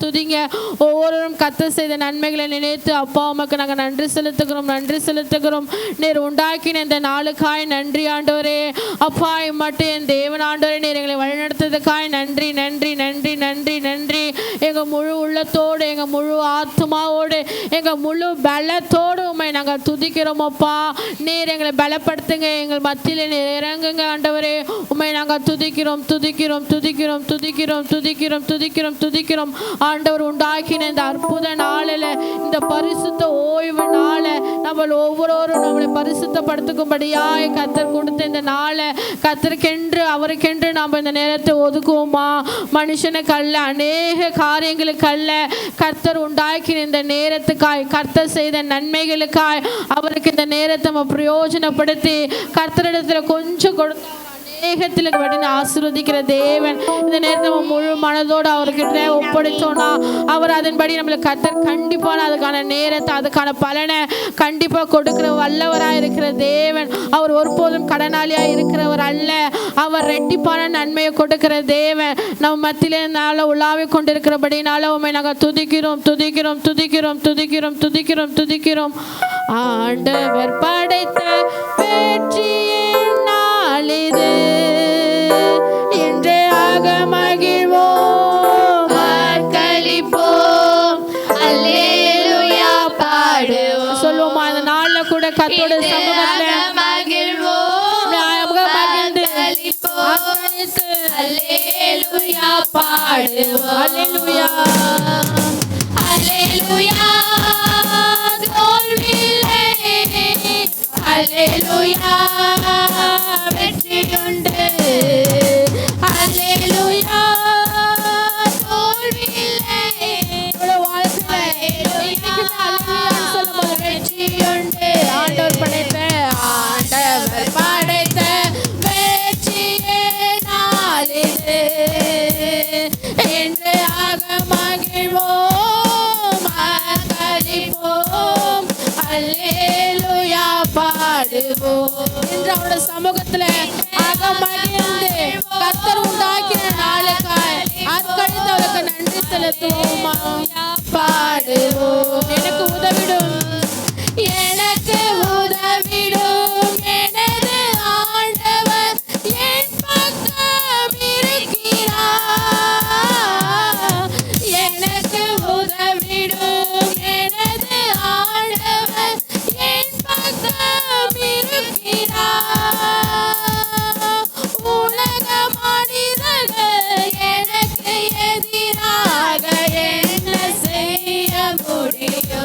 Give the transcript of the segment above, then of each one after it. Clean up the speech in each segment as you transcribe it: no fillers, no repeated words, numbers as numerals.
துதிங்க. ஒவ்வொருவரும் கர்த்தர் செய்த நன்மைகளை நினைத்து அப்பா உமக்கு நாங்கள் நன்றி செலுத்துகிறோம், நன்றி செலுத்துகிறோம். நீர் உண்டாக்கின இந்த நாளுக்காய் நன்றி ஆண்டவரே. அப்பா மட்டும் என் தேவன் ஆண்டவரே, நீர் எங்களை வழிநடத்துறதுக்காய் நன்றி நன்றி நன்றி நன்றி நன்றி. எங்கள் முழு உள்ளத்தோடு, எங்கள் முழு ஆத்மாவோடு, எங்கள் முழு பலத்தோடு உண்மை நாங்கள் துதிக்கிறோம் அப்பா. நீர் எங்களை பலப்படுத்துங்க, எங்கள் மத்தியில் இறங்குங்க ஆண்டவரே. உண்மை நாங்கள் துதிக்கிறோம் துதிக்கிறோம் துதிக்கிறோம் துதிக்கிறோம் துதிக்கிறோம் துதிக்கிறோம் துதிக்கிறோம். ஆண்டவர் உண்டாக்கின இந்த அற்புத நாளில், இந்த பரிசுத்த ஓய்வு நாளை நம்ம ஒவ்வொருவரும் நம்மளை பரிசுத்தப்படுத்துக்கும்படியாய் கர்த்தர் கொடுத்த இந்த நாளை கர்த்தருக்கென்று அவருக்கென்று நாம் இந்த நேரத்தை ஒதுக்குவோமா? மனுஷனுக்கு அல்ல, அநேக காரியங்களுக்கு அல்ல, கர்த்தர் உண்டாக்கின இந்த நேரத்துக்காய், கர்த்தர் செய்த நன்மைகளுக்காய் அவருக்கு இந்த நேரத்தை நம்ம பிரயோஜனப்படுத்தி கர்த்தரிடத்துல கொஞ்சம் கொடுத்தோம். அநேகத்தில் ஆசீர்வதிக்கிற தேவன் இந்த நேரத்தை நம்ம முழு மனதோடு அவர்கிட்ட ஒப்படைச்சோன்னா அவர் அதன்படி நம்மளுக்கு கர்த்தர் கண்டிப்பான அதுக்கான நேரத்தை, அதுக்கான பலனை கண்டிப்பாக கொடுக்கிற வல்லவராக இருக்கிற தேவன். அவர் ஒருபோதும் கடனாளியாக இருக்கிறவர் அல்ல, அவர் ரெட்டிப்பான நன்மையை கொடுக்கிற தேவன். நம்ம மத்தியிலே நாள உலாவி கொண்டிருக்கிறபடினால உண்மை நாங்கள் துதிக்கிறோம் துதிக்கிறோம் துதிக்கிறோம் துதிக்கிறோம் துதிக்கிறோம் துதிக்கிறோம். ஆண்டவர் படைத்த வெற்றியின் நாளிது, இன்றே ஆக மகிழ்வோம், ஆர்ப்பரிப்போம், அல்லேலூயா பாடுவோம். சொல்லுவோமா? அந்த நாள்ல கூட கர்த்தருடைய சமூகத்துல மகிழ்வோம், மகிழ்ந்து ஆர்ப்பரித்து அல்லேலூயா பாடுவோம். அல்லேலூயா அல்லேலூயா தோல்வியில்லை, அல்லேலூயா வெற்றியுண்டு, அல்லேலூயா தோல்வியில்லை, வெற்றியுண்டு. ஆண்டவர் படைத்த வெற்றியே நாளிது, என்று ஆக மகிழ்வோம், ஆர்ப்பரிப்போம், அல்லேலூயா பாடுவோம். என்று அவருடைய சமூகத்துல அகமகிழ்ந்து கர்த்தர் உண்டாக்கின நாளுக்காய் அர்ப்பணித்து அவருக்கு நன்றி செலுத்துவோம், பாடுவோம். எனக்கு உதவிடும், எனக்கு உதவிடும் எனது ஆண்டவர் என் பக்கம் இருக்கிறார். எனக்கு உதவிடும் எனது ஆண்டவர் என் பக்கம் இருக்கிறார். உலக மனிதர்கள் எனக்கு எதிராக என்ன செய்ய முடியும்?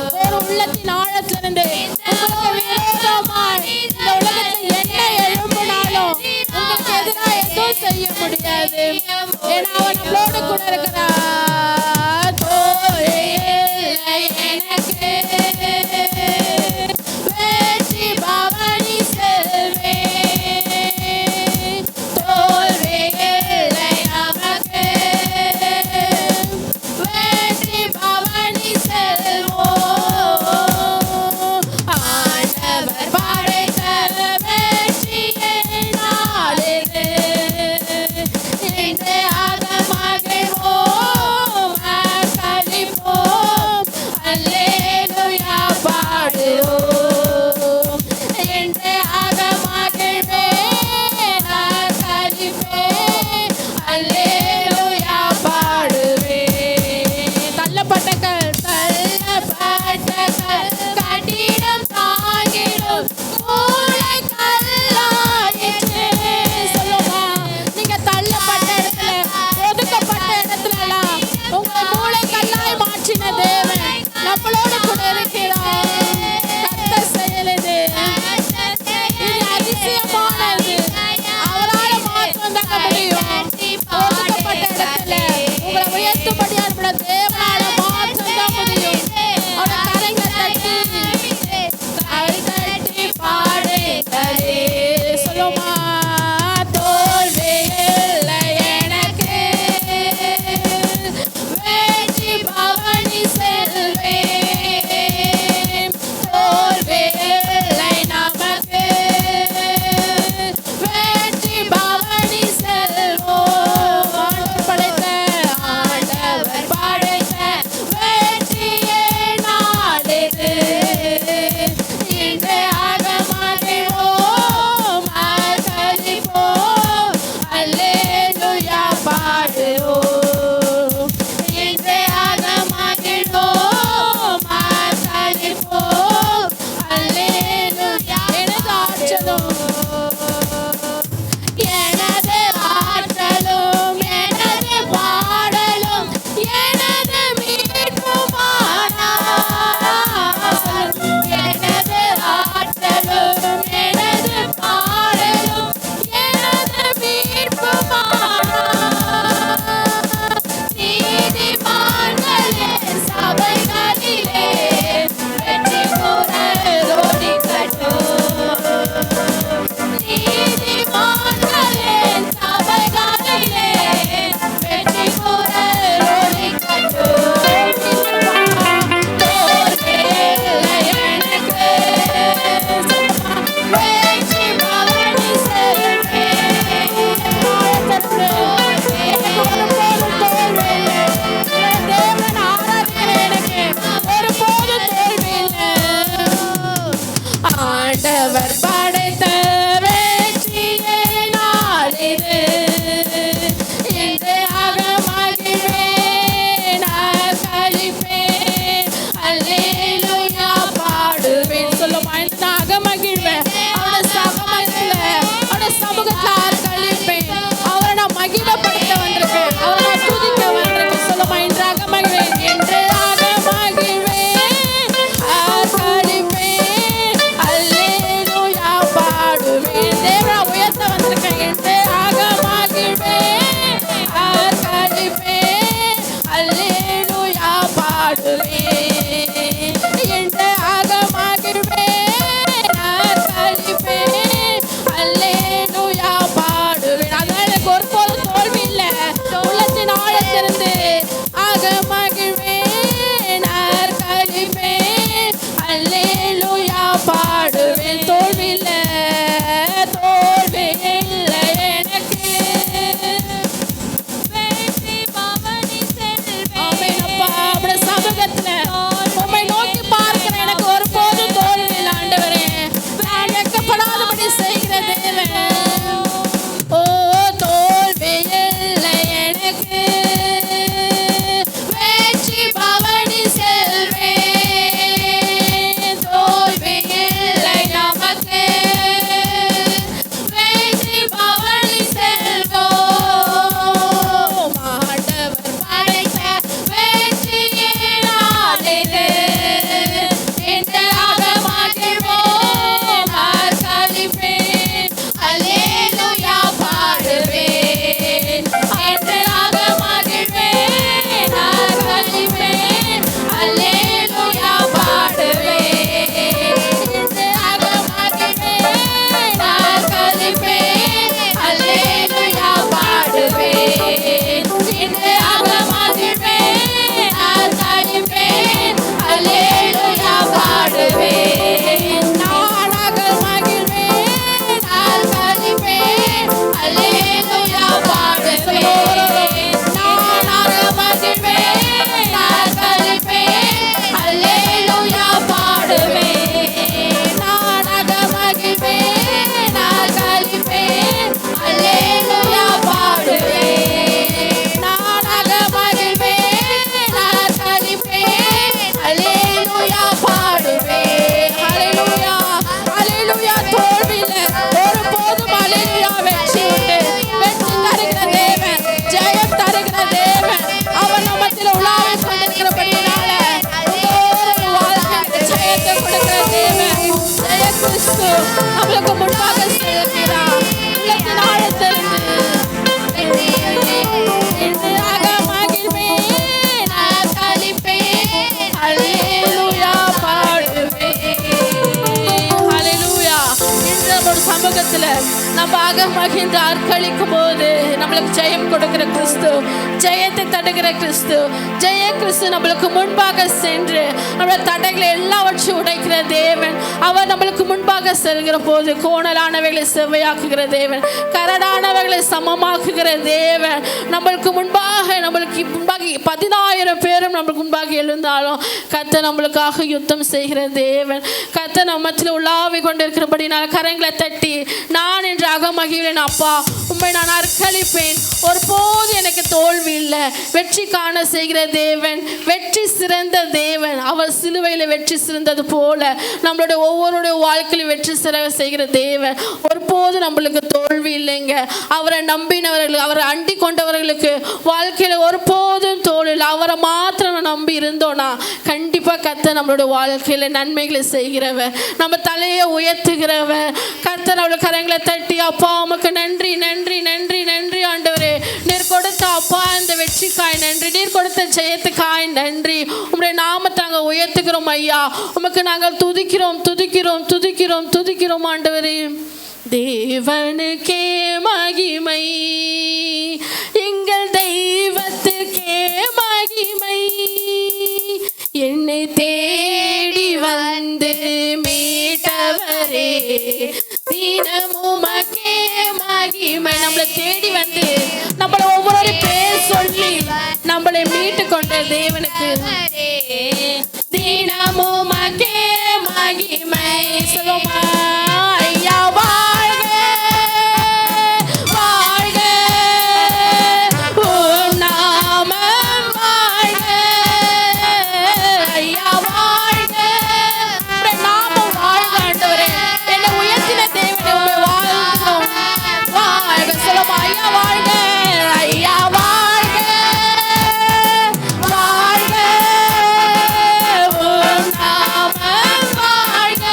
நம்மளுக்கு முன்பாக செல்கிறார். உள்ளத்தின் ஆழத்திலிருந்து சமூகத்துல நம்ம மகிழ்ந்து அர்ப்பணிக்கும் போது நம்மளுக்கு ஜெயம் கொடுக்கிற கிறிஸ்து, ஜெயத்தை தடுக்கிற கிறிஸ்து, ஜெய கிறிஸ்து நம்மளுக்கு முன்பாக சென்று நம்மளோட தடைகளை எல்லாவற்றையும் உடைக்கிற தேவன். அவர் நம்மளுக்கு முன்பாக செல்கிற போது கோணலானவைகளை செவ்வையாக்குகிற தேவன், கரடானவைகளை சமமாக்குகிற தேவன். நம்மளுக்கு முன்பாக 10,000 பேரும் நம்மளுக்கு முன்பாக எழுந்தாலும் கர்த்தர் நம்மளுக்காக யுத்தம் செய்கிற தேவன். கர்த்தர் நம்ம மத்தியில் உலாவி கொண்டிருக்கிறபடி நான் கரங்களை தட்டி நான் என்று அகமகிழ்வேன். அப்பா, உம்மை நான் அர்ப்பணிப்பேன். ஒருபோது எனக்கு தோல்வி இல்லை. வெற்றி காண செய்கிற தேவன், வெற்றி சிறந்த தேவன். அவர் சிலுவையில் வெற்றி சிறந்தது போல நம்மளுடைய ஒவ்வொருடைய வாழ்க்கையிலும் வெற்றி செய்கிற தேவன். ஒருபோது நம்மளுக்கு தோல்வி இல்லைங்க. அவரை நம்பினவர்களுக்கு, அவரை அண்டி கொண்டவர்களுக்கு வாழ்க்கையில் ஒருபோதும் தோல்வி இல்லை. அவரை மாத்திரம் நம்பி இருந்தோன்னா கண்டிப்பாக கர்த்தர் நம்மளுடைய வாழ்க்கையில் நன்மைகளை செய்கிறவர், நம்ம தலையை உயர்த்துகிறவர். கர்த்தர் அவளுடைய கரங்களை தட்டி அப்பா உமக்கு நன்றி நன்றி நன்றி நன்றி ஆண்டவரே, நீர் கொடுத்த அப்பா இந்த வெற்றிக்காய் நன்றி, நீர் கொடுத்த ஜெயத்துக்காய் நன்றி. உம்முடைய நாமத்தை நாங்கள் உயர்த்துகிறோம் ஐயா. உமக்கு நாங்கள் துதிக்கிறோம் துதிக்கிறோம் துதிக்கிறோம் துதிக்கிறோம் ஆண்டவரே. தேவனுக்கே மகிமை, எங்கள் தெய்வத்திற்கே மகிமை. என்னை தேடி வந்து மீட்டவரே, தினமும் உமக்கே மகிமை. நம்மளை தேடி வந்து நம்மளை ஒவ்வொரு பேர் சொல்லி நம்மளை மீட்டு கொண்ட தேவனுக்கு தினமும் உமக்கே மகிமை. சொல்லுமா ஐயா வாழ்க வாழ்க, உம் நாமம் வாழ்க ஐயா வாழ்க, நாமம் வாழ்க ஆண்டவரே. என்னை உயர்த்தின தேவனே உம்மை வாழ்கிறோம். வாழ்க சொல்லுமா ஐயா வாழ்க ஐயா வாழ்க வாழ்க, உம் நாமம் வாழ்க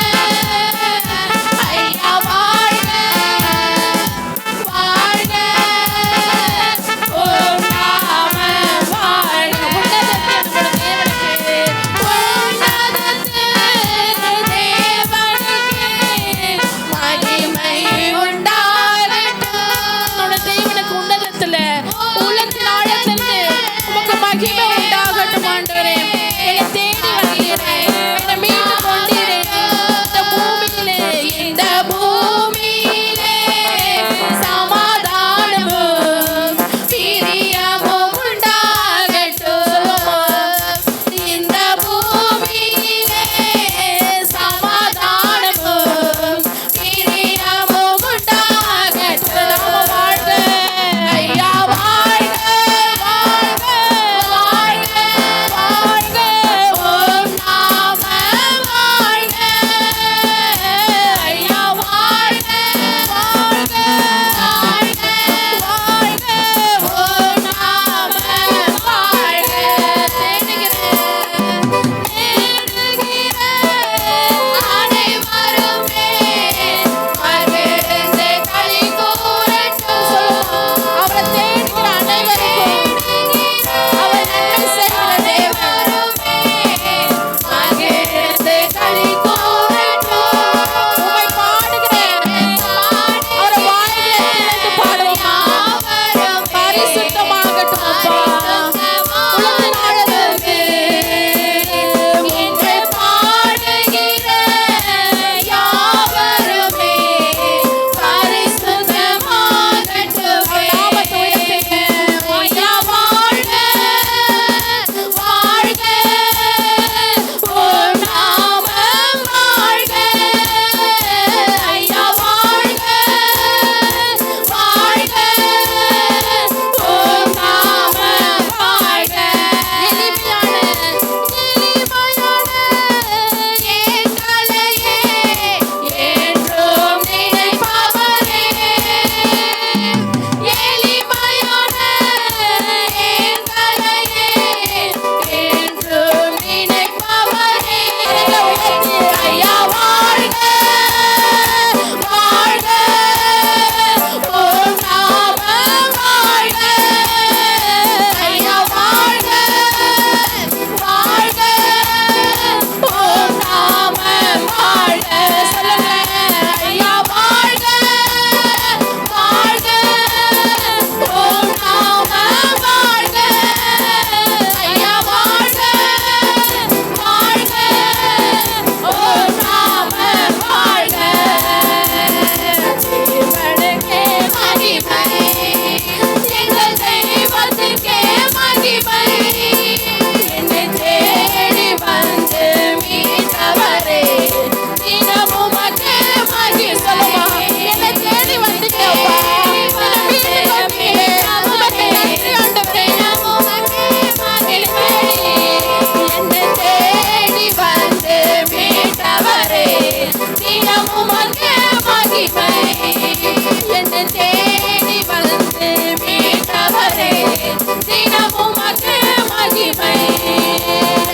தினமும் உமக்கு மகிமை.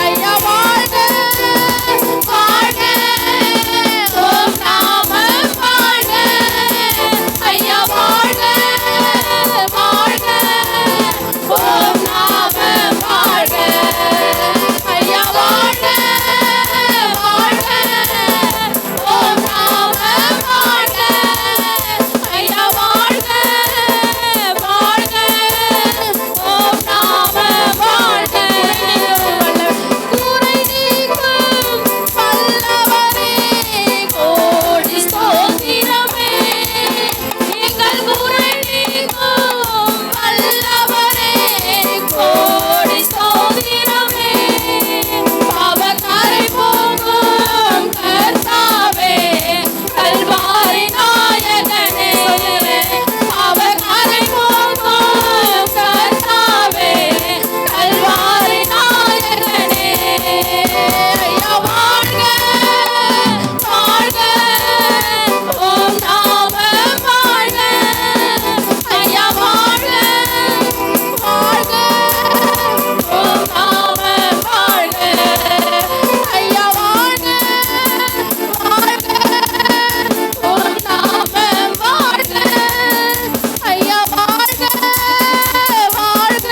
ஐயா வாழ்க வாழ்க ஓம் நாமம் வாழ்க. ஐயா வாழ்க வாழ்க ஓம் நாமம் வாழ்க. ஐயா வாழ்க வாழ்க ஓம் நாமம் வாழ்க. ஐயா வாழ்க வாழ்க ஓம் நாமம் வாழ்க. கூரை நீக்கும் வல்லவரே கோடி ஸ்தோத்திரமே. எங்கள் கூரை நீக்கும் வல்லவரே கோடி ஸ்தோத்திரமே. பாவக்கரை போக்கும் கர்த்தாவே கல்வாரி நாயகனே. பாவக்கரை போக்கும் கர்த்தாவே கல்வாரி நாயகனே. ஐயா வாழ்க வாழ்க ஓம் நாமம் வாழ்க. ஐயா வாழ்க வாழ்க ஓம் நாமம் வாழ்க. ஐயா வாழ்க வாழ்க ஓம் நாமம் வாழ்க. ஐயா வாழ்க வாழ்க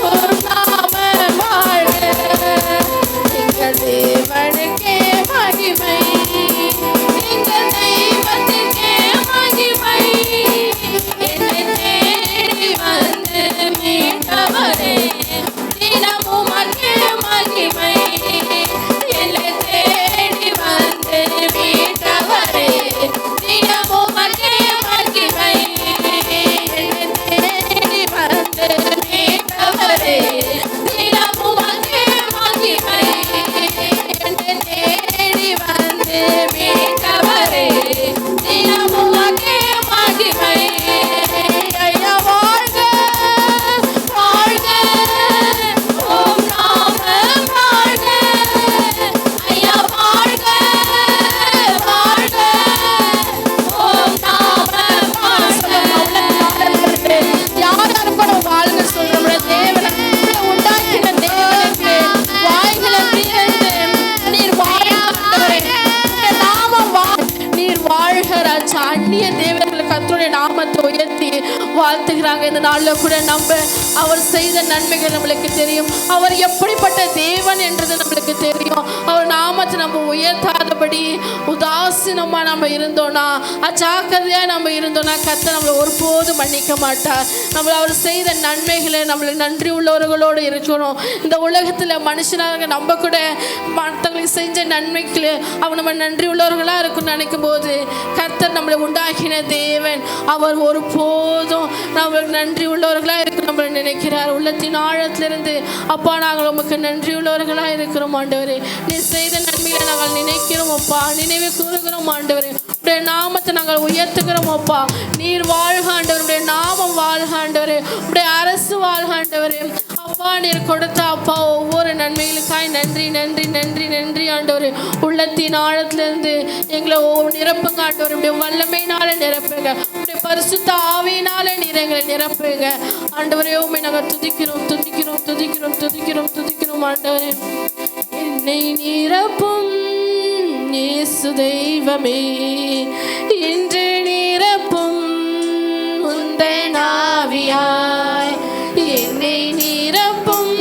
ஓம் நாமம் வாழ்க. எங்கள் தேவனுக்கே மகிமை. எங்கள் தெய்வத்துக்கே மகிமை. என்னை தேடி வந்து மீட்டவரே தினமும் உமக்கே மகிமை. என்னை தேடி வந்து மீட்டவரே தினமும் உமக்கே மகிமை. என்னை தேடி வந்து மீட்டவரே தினமும் உமக்கே மகிமை. என்னை தேடி வந்து மீட்டவரே தினமும் உமக்கே மகிமை. ஐயா வாழ்க வாழ்க ஓம் நாமம் வாழ்க. ஐயா வாழ்க வாழ்க ஓம் நாமம் வாழ்க. யார் யார் கூட வாழ்க சொல்றோம். தேவனை உண்டாக்கின தேவனுக்கு வாய்களை திறந்து நீர் வாழ்கிறவரே நாமம் நீர் வாழ்க ராஜா. அந்நிய தேவர்களுக்கு கர்த்தருடைய நாமத்தை உயர்த்தி வாழ்த்துகிறாங்க. இந்த நாளில் கூட நம்ம அவர் செய்த நன்மைகள் நம்மளுக்கு தெரியும். அவர் எப்படிப்பட்ட தேவன் என்றது நம்மளுக்கு தெரியும். அவர் நாமத்தை நம்ம உயர்த்தாதபடி உதாசீனமா நம்ம இருந்தோம்னா, அஜாக்கிரதையா நம்ம இருந்தோம்னா கர்த்தர் நம்மளை ஒருபோதும் மன்னிக்க மாட்டார். நம்மளை அவர் செய்த நன்மைகளை நம்மளுக்கு நன்றி உள்ளவர்களோடு இருக்கணும். இந்த உலகத்தில் மனுஷனாக நம்ம கூட மற்றவங்களுக்கு செஞ்ச நன்மைக்கு அவர் நம்ம நன்றி உள்ளவர்களாக இருக்குன்னு நினைக்கும் போது கர்த்தர் நம்மளை உண்டாக்கின தேவன் அவர் ஒருபோதும் நம்மளுக்கு நன்றி உள்ளவர்களாக இருக்க நம்மளை நினைக்கிறார். உள்ளத்தின் ஆழத்திலிருந்து அப்பா நாங்கள் உமக்கு நன்றி உள்ளவர்களாக இருக்கிறோம் ஆண்டவரே. நீ செய்த நன்மைகளை நாங்கள் நினைக்கிறோம் அப்பா, நினைவு கூறுகிறோம் ஆண்டவரே. உடைய நாமத்தை நாங்கள் உயர்த்துகிறோம் அப்பா. நீர் வாழ்க ஆண்டவர். உடைய நாமம் வாழ்க ஆண்டவரே. உடைய அரசு வாழ்க ஆண்டவரே. அப்பா நீர் கொடுத்த அப்பா ஒவ்வொரு நன்மைகளுக்காய் நன்றி நன்றி நன்றி நன்றி ஆண்டவரே. உள்ளத்தின் ஆழத்திலிருந்து எங்களை நிரப்புங்க ஆண்டவர். உடைய வல்லமையினால நிரப்புங்க. உடைய பரிசுத்த ஆவியினால நீர் எங்களை நிரப்புங்க ஆண்டவரே. உண்மை நாங்கள் துதிக்கிறோம் துதிக்கிறோம் துதிக்கிறோம் துதிக்கிறோம் துதிக்கிறோம் ஆண்டவரே. என்னை நிரப்பும் இயேசு தெய்வமே இன்று நிரப்பும் உந்தன் ஆவியாய். என்னை நிரப்பும்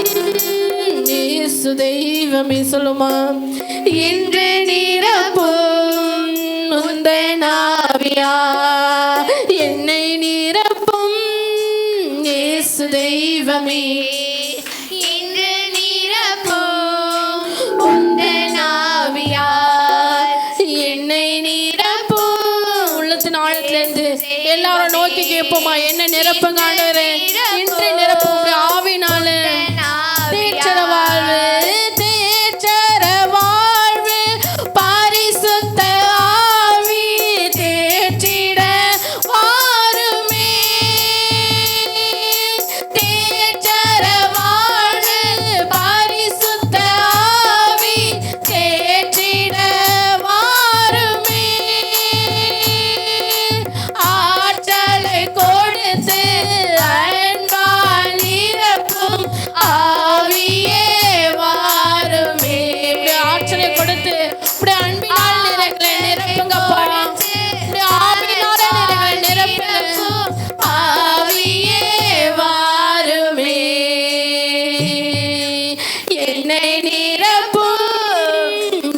இயேசு தெய்வமே சொல்லுமா. இன்று நிரப்பும் உந்தன் ஆவியாய். என்னை நிரப்பும் இயேசு தெய்வமே இன்று நிரப்பும் உந்தன் ஆவியாய். என்னை நிரப்பும். உள்ளத்தின் ஆழத்திலிருந்து எல்லாரும் நோக்கி கேட்போமா. என்ன நிரப்புங்க ஆண்டவரே. இன்று நிரப்பும் ஆவினால தேற்றர வாழ்வு தேற்றர வாழ்வு பரிசுத்த ஆவி தேற்றிட வாருமே. தேற்றர வாழ்வு பரிசுத்த ஆவி தேற்றிட வாருமே. ஆற்றலை கொடுத்து அன்பா என்னை நிரப்பும்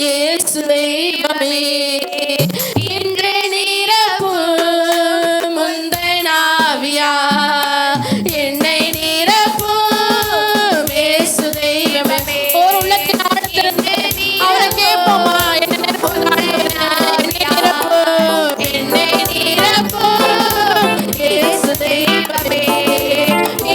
இயேசு தெய்வமே, இன்று நிரப்பும் முந்தன் ஆவியால் என்னை நிரப்பும் இயேசு தெய்வமே. ஒரு உள்ளத்தின் ஆழத்திலிருந்து அவரை கேட்போமா, என்னை நிரப்பும் என்னை நிரப்பும் இயேசு தெய்வமே,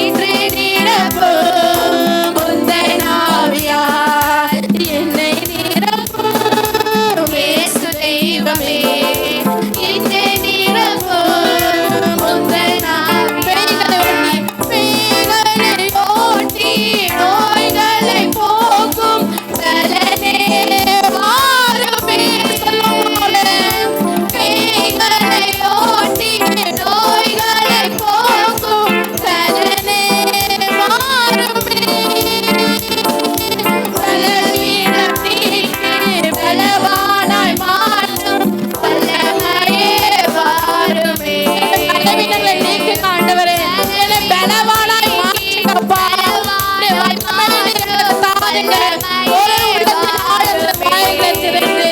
இன்று நிரப்பும் முந்தன் ஆவியால் என்னை நிரப்பும் இயேசு தெய்வமே, இன்று நிரப்பும் முந்தன் ஆவியால் பேய்களை ஓட்டி நோய்களை போக்கும் பலனே வாருமே. பேய்களை ஓட்டி நோய்களை போக்கும் பலனே வாருமே. பலவீனம் நீக்கி பலவானாய் மாற்றும் வல்லமையே வாருமே. பலவீனங்களை நீக்குங்க ஆண்டவரே, என்னை பலவானாய் மாற்றுங்கப்பா. தாருங்க ஒரு உள்ளத்தின் ஆழத்தில் வாய்களை திறந்து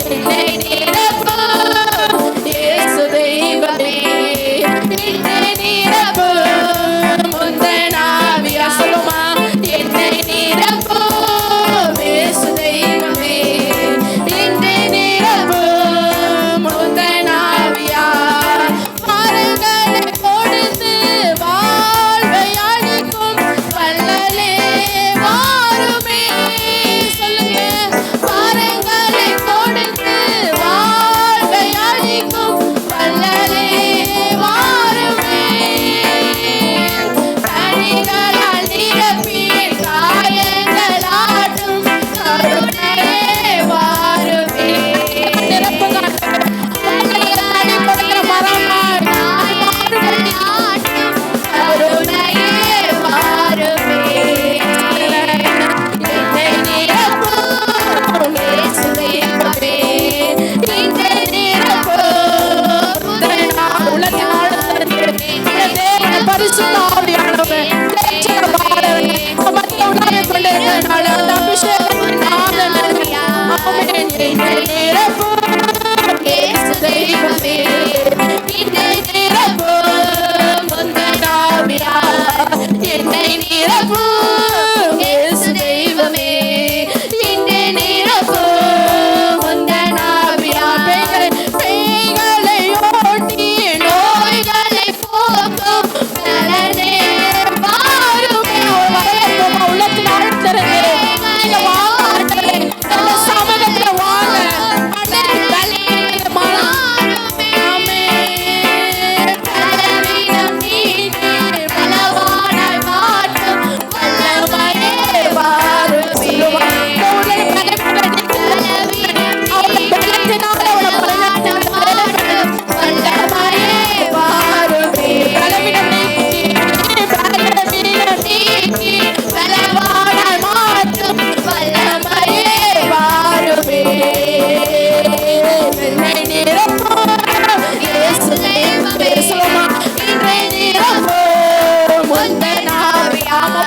என்னை நிரப்பும் இயேசு தெய்வமே, என்னை நிரப்பும் முந்தன் ஆவியால். சொல்லுமா, என்னை நிரப்பும் இயேசு தெய்வமே, என்னை நிரப்பும் முந்தன் ஆவியால். வரங்களை கொடுத்து வாழ்வை அளிக்கும் வல்லலே வாருமே. சொல்லுங்க, வரங்களை கொடுத்து வாழ்வை அளிக்கும் வல்லலே வாருமே. கனிகளால் நிரப்பி காயங்களாட்டும் கருணையே வாருமே. நிரப்புங்க கனி கொடுக்கிற மரமாய் ஆட்டும் கருணையே வாருமே. என்னை நிரப்பும் இயேசு தெய்வமே, என்னை நிரப்பும் முந்தன் உள்ளத்தின் ஆழத்திலிருந்து தேவனே பரிசுத்த ஆவியானவர் தேற்றரவாளர் மத்தியில் உலாவிக் கொண்டிருக்கிறதுனால அந்த அபிஷேகத்தின் ஆவியானவர். ஆமென். என்னை நிரப்பும் இயேசு தெய்வமே, என்னை நிரப்பும் முந்தன் ஆவியால். என்னை நிரப்பும் இயேசு தெய்வமே, என்னை நிரப்பும் முந்தன் ஆவியால். பேய்களை ஓட்டி நோய்களை போக்கும் பலனே வாருமே. உள்ளத்தின் ஆழத்திலிருந்து நீங்க வாங்க ஆண்டவரே, நம்ம சமூகத்துல வாங்க ஆண்டவரே. பலவீனம் நீக்கி பலவானாய் மாற்றும் வல்லமையே வாருமே. பலவீனம் நீக்கி பலவானாய் மாற்றும் வல்லமையே வாருமே. என்னை நிரப்பும் இயேசு தெய்வமே. சொல்லுமா, என்னை நிரப்பும் முந்தன் ஆவியால்.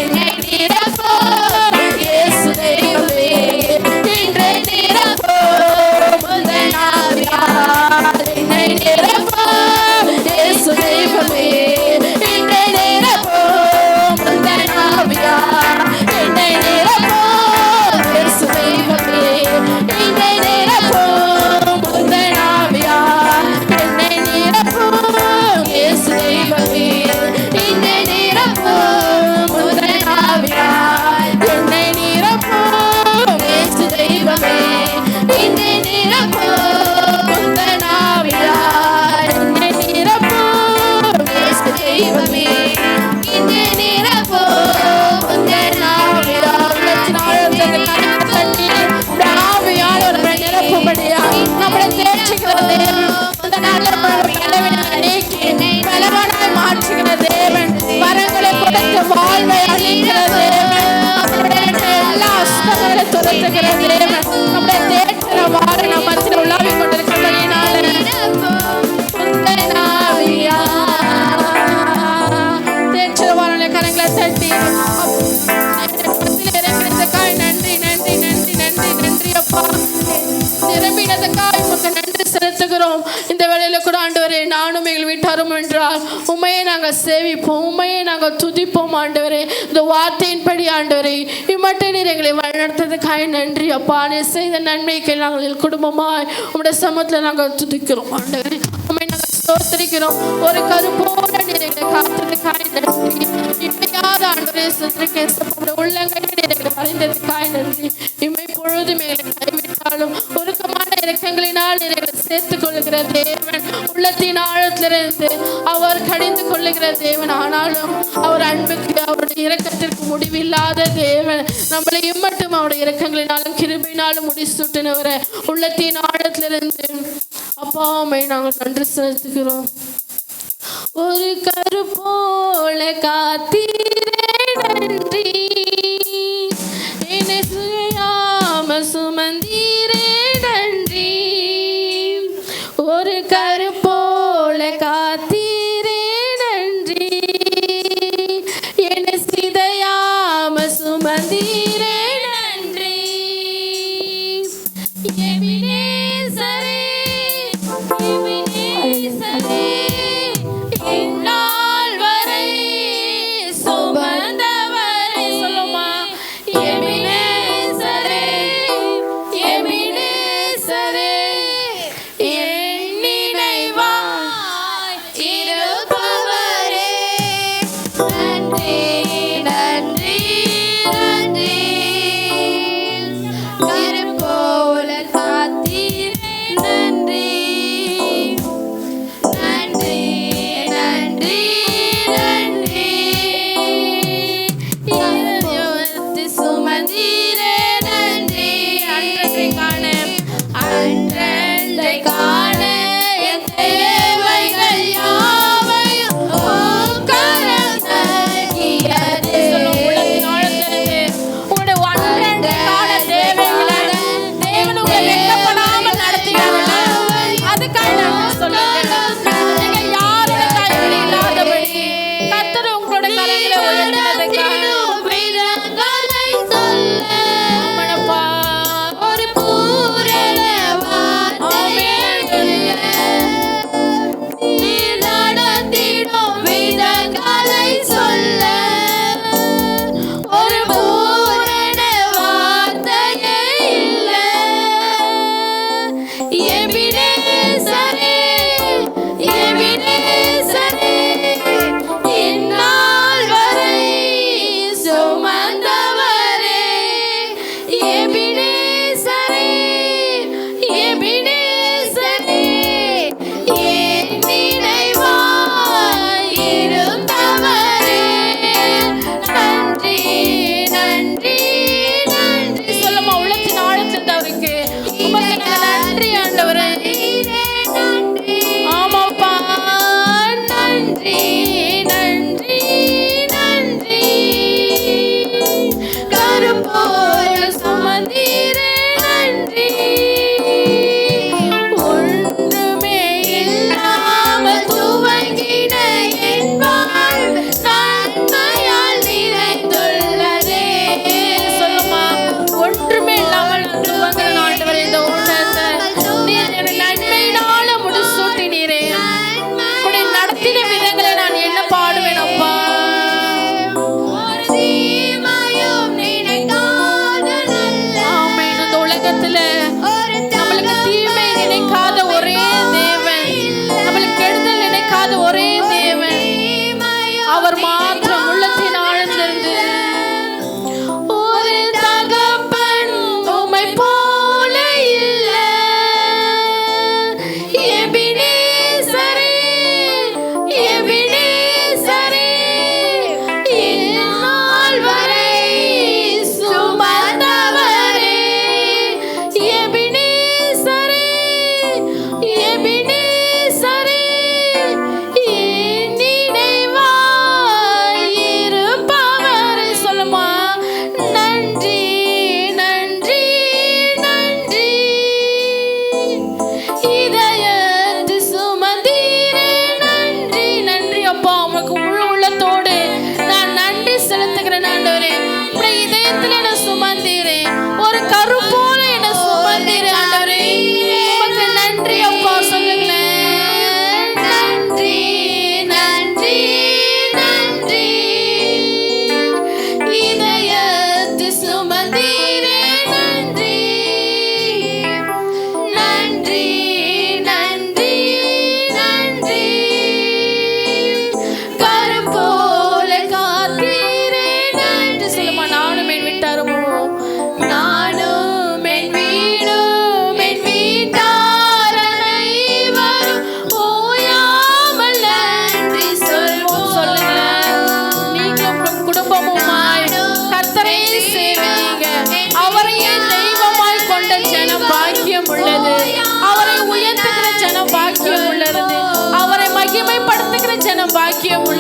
என்னை நிரப்பும் இயேசு தெய்வமே, என்னை நிரப்பும் முந்தன் ஆவியால். என்னை நிரப்பும் இயேசு தெய்வமே, என்னை நிரப்பும் முந்தன் ஆவியால். என்னை நிரப்பும் இயேசு தெய்வமே, என்னை நிரப்பும் முந்தன் ஆவியால். என்னை நிரப்பும் இயேசு தெய்வமே, என்னை நிரப்பும் முந்தன் ஆவியால். என்னை நிரப்பும் இயேசு தெய்வமே, என்னை நிரப்பும் முந்தன் ஆவியால். என்னை நிரப்பும் இயேசு தெய்வமே, என்னை நிரப்பும் முந்தன் ஆவியால். உள்ளத்தின் ஆழத்திலிருந்து கரங்களை தட்டி இந்த ஆவியானவரை நிரப்பும்படியா நம்மளை தேற்றுகிற தேவன், இந்த நாளில் பலவீனங்களை நீக்கி பலவானாய் மாற்றுகிற தேவன், வரங்களை கொடுத்து வாழ்வை அளிக்கிற தேவன், எல்லா அஸ்தங்களை துரத்துகிற தேவன், நம்மளை தேற்றுகிற வார நம்ம மத்தியில் உலாவிக் கொண்டிருக்கிறபடியினால முந்தன் ஆவியால் தேற்றுகிற வார கரங்களை தட்டி ஆண்டவரே நானும் எங்கள் வீட்டாரும் என்றால் உண்மையை நாங்கள் சேவிப்போம், உண்மையை நாங்கள் துதிப்போம் ஆண்டவரே. இந்த வார்த்தையின்படி ஆண்டவரே இம்மட்டை நீர் எங்களை வழிநடத்ததுக்காக நன்றி அப்பா. நீர் செய்த நன்மைக்கு நாங்கள் குடும்பமாய் உங்களுடைய சமூகத்தில் நாங்கள் துதிக்கிறோம் ஆண்டவரே. உண்மை நாங்கள் ஸ்தோத்திரிக்கிறோம். ஒரு கருப்போட நீர் எங்களை காத்ததுக்காக நன்றி. இமையாத ஆண்டவரே சுத்திரிக்க உள்ளங்களை நீர் எங்களை வரைந்ததுக்காக நன்றி. இமை பொழுதும் எங்களை கைவிட்டாலும் ஒருக்கமான இரக்கங்களினால் நீர் எங்களை சேர்த்துக் கொள்ளுகிற தேவன், உள்ளத்தின் ஆழத்திலிருந்து அவர் கடிந்து கொள்ளுகிற தேவன். ஆனாலும் அவர் அன்புக்கு அவருடைய இரக்கத்திற்கு முடிவில்லாத தேவன். நம்மளை இம்மட்டும் அவருடைய இரக்கங்களினாலும் கிருபையினாலும் முடிசூட்டினவரை உள்ளத்தின் ஆழத்திலிருந்து அப்பா அம்மை நாங்கள் நன்றி செலுத்துகிறோம். ஒரு கருப்போல காத்தீரே நன்றி, என்னை சுயாம சுமந்தீரே நன்றி. ஒரு கருப்போல காத்தீரே நன்றி, என்னை சிதையாம சுமந்தீரே நன்றி. எபினேசரே எபினேசரே இந்நாள் வரை சுமந்தவரே. சொல்லுமா, எபினேசரே எபினேசரே என் நினைவாய் இருப்பவரே. நன்றி நன்றி நன்றி. கருப்போல காத்தீரே நன்றி. நன்றி நன்றி நன்றி. இருபத்தி சுமந்தீரே நன்றி. அன்றை காண அன்றை காண என் தேவைகள் யாவையும் உம் கரம் நல்கியதே. உங்களுடைய அன்றை காண தேவைகளை தேவன் உங்களை வெட்கப்படாமல் நடத்தினார்கள். அதுக்காக நான் சொல்லுகிறேன், நீங்கள் யாரோட கைகளில் இல்லாதபடி கர்த்தர் உங்களுடைய கரங்களை உயர்த்தினதுக்காக விதங்களை சொல்ல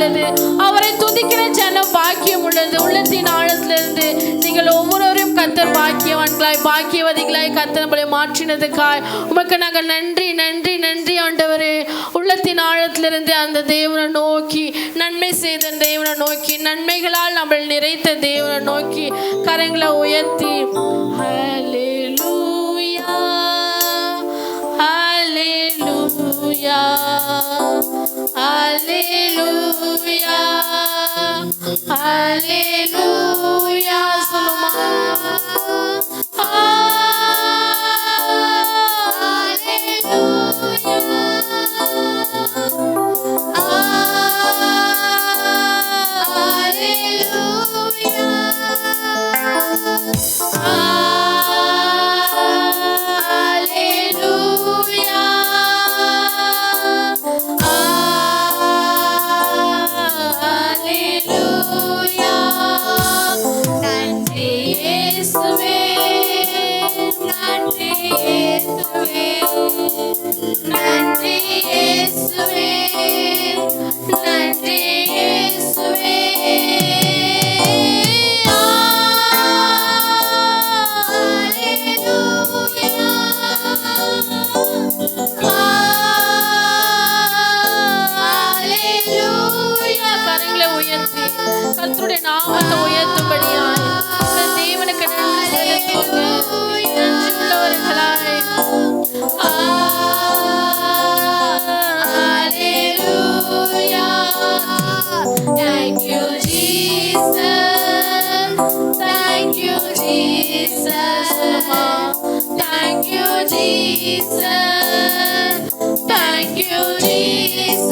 உள்ளது. அவரை துதிக்கிற ஜனம் பாக்கியம் உள்ளது. உள்ளத்தின் ஆழத்திலிருந்து நீங்கள் ஒவ்வொருவரையும் கர்த்தர் பாக்கியவான்களாய் பாக்கியவதிகளாய் கர்த்தர் நம்மளை மாற்றினதுக்காய் உமக்கு நாங்கள் நன்றி நன்றி நன்றி ஆண்டவரே. உள்ளத்தின் ஆழத்திலிருந்து அந்த தேவனை நோக்கி, நன்மை செய்த தேவனை நோக்கி, நன்மைகளால் நம்மளை நிறைத்த தேவனை நோக்கி கரங்களை உயர்த்தி ஹல்லேலூயா ஹல்லேலூயா ஹல்லேலூயா ஹல்லேலூயா சொல்லுமா. கர்த்தருடைய நாமத்தை உயர்த்தும்படியாய் தேவனுக்கு நன்றி உள்ளவர்களாய் Thank you, Jesus. Thank you, Jesus. Thank you, Jesus. Thank you, Jesus.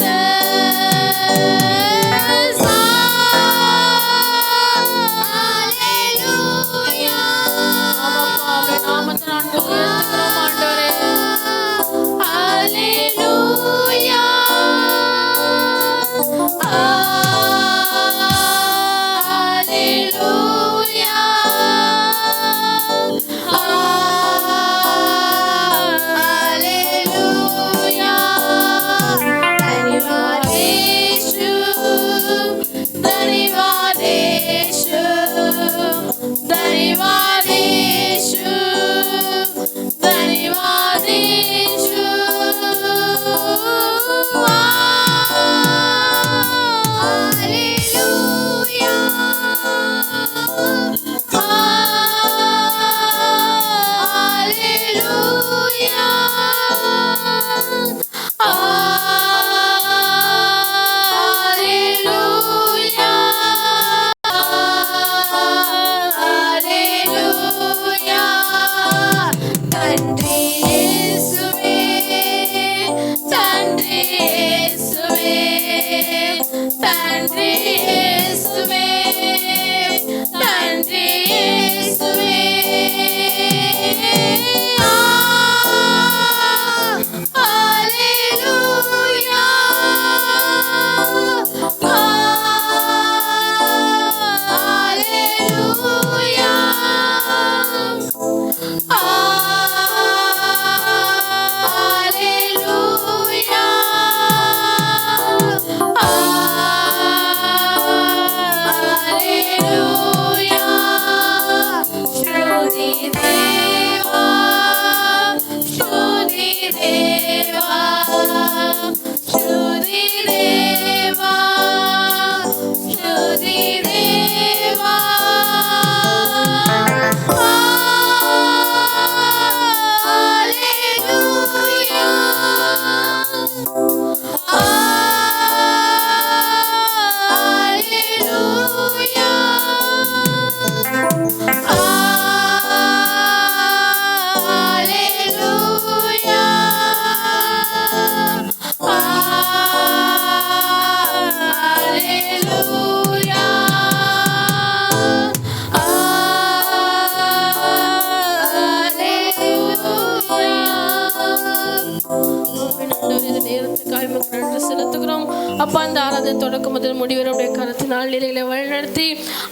அப்பா இந்த ஆராதனை தொடக்கம் முதல் முடிவருடைய கருத்தினால் நீரை வழிநடத்தி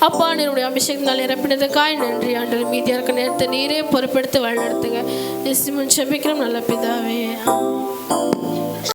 அப்பா நீருடைய அபிஷேகத்தினால் நிரப்பினதுக்காய் நன்றி ஆண்டவர். மீதியாக இருக்க நேரத்தை நீரே பொறுப்பெடுத்து வழிநடத்துங்க. இயேசுவின் ஜெபிக்கிறோம் நல்ல பிதாவே.